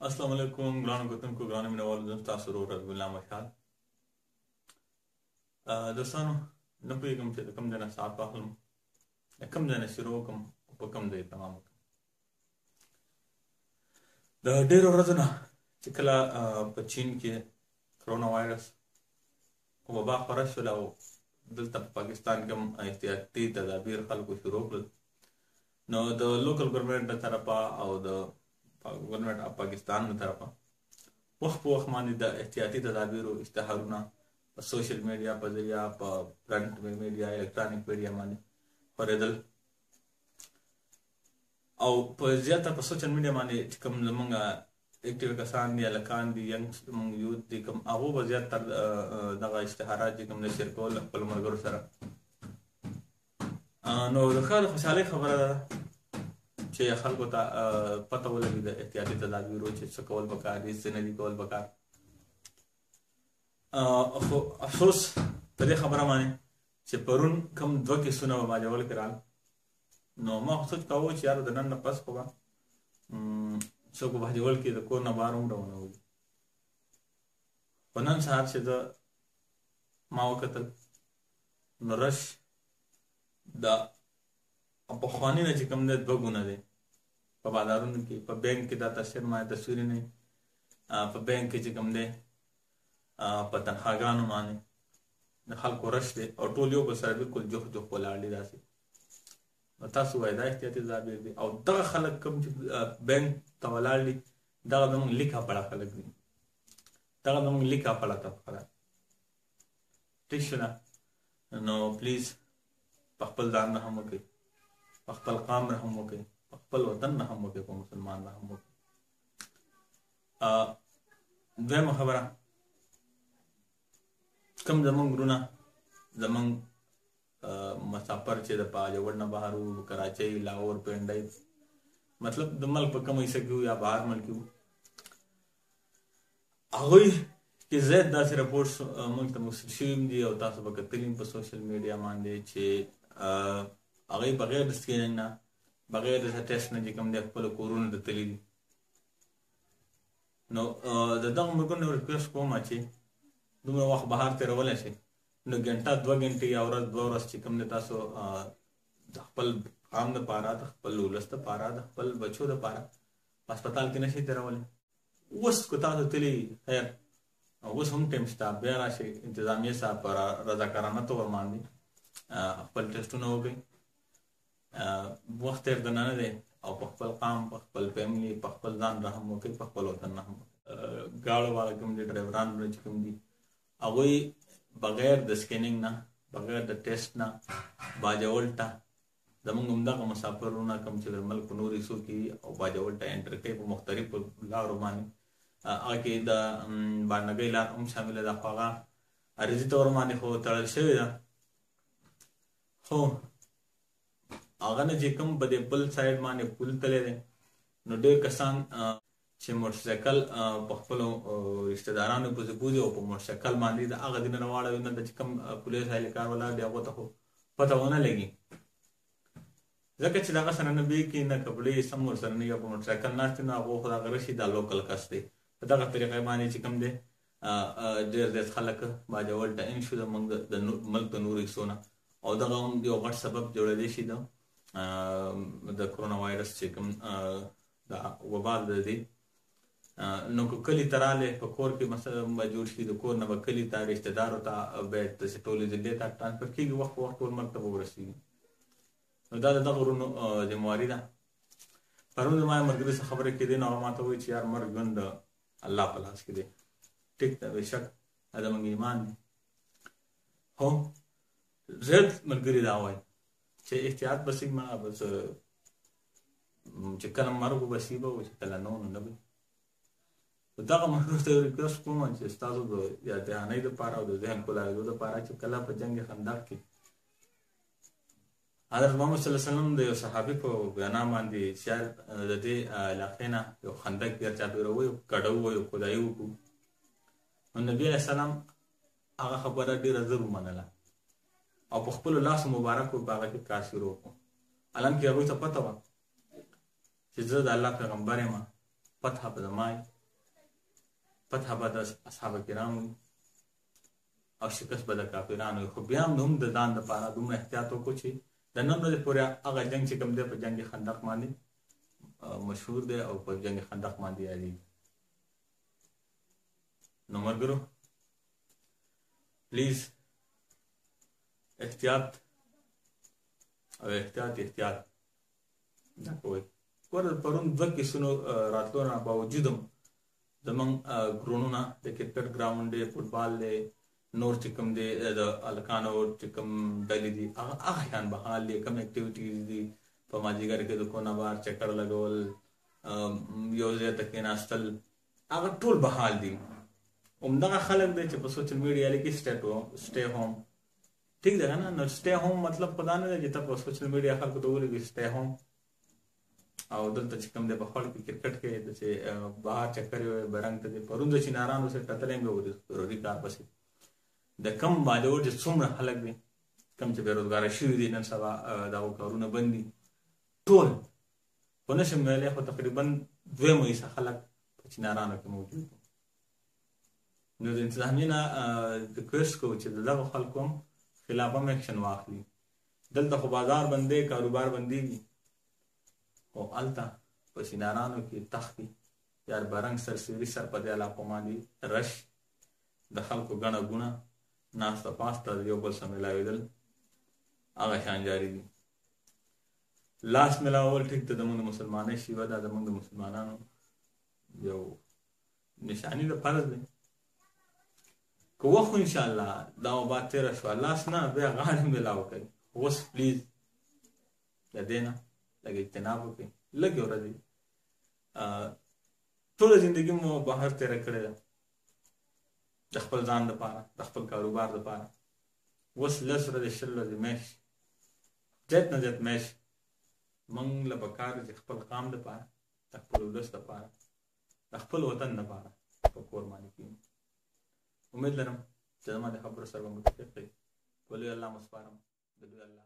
السلام علیکم ګرانو کتونکو ګرانو مینوالو زه ستاسو ورور رضی الله مشال دوستانو نه پوهېږم چې د کوم ځای نه ساعت واخلم د کوم ځای نه شروع وکړم او په کوم ځای تمام وکړم د ډېرو ورځو نه چې کله په چین کې کرونا وایرس وبا خوره شوله او دلته په پاکستان کې هم احتیاطي تدابیر خلکو شروع کړل نو د لوکل ګورنمنټ له طرفه او د ګورنمنټ اف پاکستان له طرفه وخت په وخت باندې د احتیاطي تدابیرو اشتهارونه په سوشل میډیا په ذریعه په پرنټ میډیا الکترونیک میډیا باندې خپرېدل او په زیاته په سوشل میډیا باندې چې کوم زمونږ اکټیو کسان دي هلکان دي ینګ زمونږ یوت دي کوم هغو به زیاتتر دغه اشتهارات چې کوم نشر کول خپلو ملګرو سره نو د ښه د خوشحالۍ خبره ده چې خلکو ته پته ولګي د احتیاطي تدابیرو چې څه کول پکار دي څه نه دي کول پکار خو افسوس په دې خبره باندې چې پرون کوم 2 کیسونه به ما جول کړل نو ما سوچ کاوه چې یار د نن نه پس خو به څوک به جول کې د کور نه بهر هم ډونه وځي خو نن سهار چې زه ما وکتل نو رش د پخواني نه چې کوم دی 2 ګونه دی په بازارونو کې په بینک کې دا تصویر نه په بینک کې چې کوم دی په تنخواګانو باندې د خلکو رش دی او ټول یو بل سره بالکل جوخ ولاړ دي داسې نو تاسو وایئ دا احتیاطي تدابیر دي او دغه خلک کوم چې بینک ته ولاړ دي دغه زموږ لیکه پړه خلک دي دغه زموږ لیکه پړه طبقه ده ټیک شو نه نو پلیز په خپل ځان رحم وکړئ په خپل قام رحم وکړئ په خپل وطن رحم وکړئ په مسلمان رحم وکړئ دویمه خبره کوم زمونږ وروڼه زمونږ مسافر چې د پاجوړ نه بهر وو کراچۍ لاهور پنډۍ مطلب د ملک په کوم حصه کې وو یا بهر ملک کې وو هغوی کې زیات داسې رپورټس موږ ته موصول شوي دي او تاسو به کتلي په سوشل میډیا باندې چې هغوی بغیر د سکیننګ نه بغیر د ټیسټ نه چې کوم دی خپلو کورونو ته تللي دي نو د دغه ملکونو ریکویسټ کوم چې دومره وخت بهر تېرولی شي نو ګنټه 2 ګنټې یا ورځ 2 ورځ چې کوم دی تاسو د خپل قام دپاره د خپل ولس دپاره د خپل بچو دپاره په هسپتال کې نشئ تېرولی اوس که تاسو تللي خیر اوس هم ټایم شته بیا راشئ انتظامیه صاحب په رضاکارانه طور باندې خپل ټسټونه وکړئ وخت تېر نه دی او په خپل قام په خپل فیملي په خپل ځان رحم وکړئ په خپل وطن رحم وکړئ ګاړو والا کوم دي ډرایوران چې کوم دي هغوی بغیر د سکیننګ نه بغیر د ټیسټ نه باجوړ ته زموږ همدغه مسافرونه کوم چې د ملک په نورو حصو کې او باجوړ ته انټر کوي په مختلفو لارو باندې هغه کې د بانډګۍ لار هم شامله ده خو هغه عرضي طور باندې خو تړل شوې ده خو هغه نه چې کوم په دې بل سایډ باندې پول تللی دی نو ډېر کسان چې موټرسایکل په خپلو رشته دارانو پسې بوځي او په موټرسایکل باندې د هغه دین نه واړوي نه د چې کوم پولیس اهلکار ولاړ دی هغو ته خو پته ونه لګي ځکه چې دغه سره نه بیکي نه کپړې سم ورسره نه یا په موټرسایکل ناست نو هغو خو دغه رشي دا لوکل کس دی په دغه طریقې باندې چې کوم دی ډېر زیات خلک باجوړ ته ان شو زموږ د ملک د نورو حصو نه او دغه هم یو غټ سبب جوړېدی شي د کرونا وایرس چې کوم د وبا دی نو که کلي ته رالی په کور کې مثلا به جوړ شي د کور نه به کلي ته رشته دارو ته باید داسې ټولې ضلعې ته ټرانسفر کېږي وخت په وخت ټول ملک ته به ورسېږي نو دا د دغه ورونو ذمواري ده پرون زما یو ملګري څه خبره کېدې نو هغه ما ته وایي چې یار مرګ ژوند د الله په لاس کې دی ټیک ده بېشک دا زموږ ایمان دی خو زیات ملګري دا وایي چې احتیاط به صحیح ما بس چې کله مرګ وبسي به و چې کله نو نه به دغه ملګرو ته ریکویسټ کوم چې ستاسو د یاددهانۍ دپاره او د ذهن کولایدو دپاره چې کله په جنګ خندق کې حضرت محمد صلی الله علیه وسلم د یو صحابي په بنا باندې شاید د دې علاقې نه یو خندق ګیر چاپېره و یو کډه و یو خدایي وکړو نو نبي علیه السلام هغه خبره ډېره زر ومنله او په خپلو لاسو مبارکو په هغه کې کار شروع وکړو حالانکې هغوی ته پته وه چې زه د الله پیغمبر یم فتح به زما فتح به د اصحاب کرامو او شکست به د کافرانو خو بیا هم د ځان دپاره دومره احتیاط وکړو چې د نن ورځې پورې هغه جنګ چې کوم دی په جنګ خندق باندې مشهور دی او په جنګ خندق باندې یادېږي. نو ملګرو پلیز احتیاط او احتیاط دا کوئ. ګوره پرون 2 کیسونو راتلو نه باوجود هم زمونږ ګرونونه د کرکټ ګراونډ دی، فوټبال دی، نور چې کوم دی د هلکانو چې کوم ډلې دي هغه شان بحال دي. کوم اکټیویټیز دي په مازدیګر کې د کونه بار چکر لګول، یو ځای ته کېناستل، هغه ټول بحال دي. همدغه خلک دی چې په سوشل میډیا لیکي سټے ہوم. ٹھیک ده که نه؟ نو سټے ہوم مطلب خو دا نه دی چې ته په سوشل میډیا خلکو ته ولیکې سټے ہوم او دلته چې کوم دی په خړ کې کرکټ کې چې بهر چکر یې برنګ ته دی. پرون د چینارانو سره کتلی یم یو ضروري کار پسې د کم بالیوډ چې څومره خلک دي کم چې بېروزګاره شوي دي نن سبا دغه کارونه بند دي ټول خو نشم ویلی خو تقریبا 2 حصه خلک په چینارانو کې موجود دي. نو د انتظامیې نه ریکویسټ کوو چې د دغو خلکو هم خلاف هم ایکشن واخلي. دلته خو بازار بندی کاروبار بندېږي خو هلته په چینارانو کې تختی یا برنګ سرسیري سر په دې علاقو باندې رش د خلکو ګڼه ګوڼه ناسته پاسته یو بل سره میلاوېدل هغه شان جاري دي. لاس میلاول ټیک ته زموږ د مسلمانۍ شیوه ده، زموږ د مسلمانانو یو نشاني د فرض دی. که وخت انشاءالله دا وبا تېره شوه لاس نه بیا غاړې میلاو کوي. اوس پلیز د دې نه لږ اجتناب وکړئ. لږې ورځې ټوله زندګي مو بهر تېره کړې ده د خپل ځان دپاره د خپل کاروبار دپاره. اوس 10 ورځې 20 ورځې میاشت زیات نه زیات میاشت موږ له پکار چې خپل قام دپاره د خپل ولس دپاره د خپل وطن دپاره په کور باندې کېږو. امید لرم چې زما د خبرو سره به متفق وي. ولې الله مو سپارم د دوی الله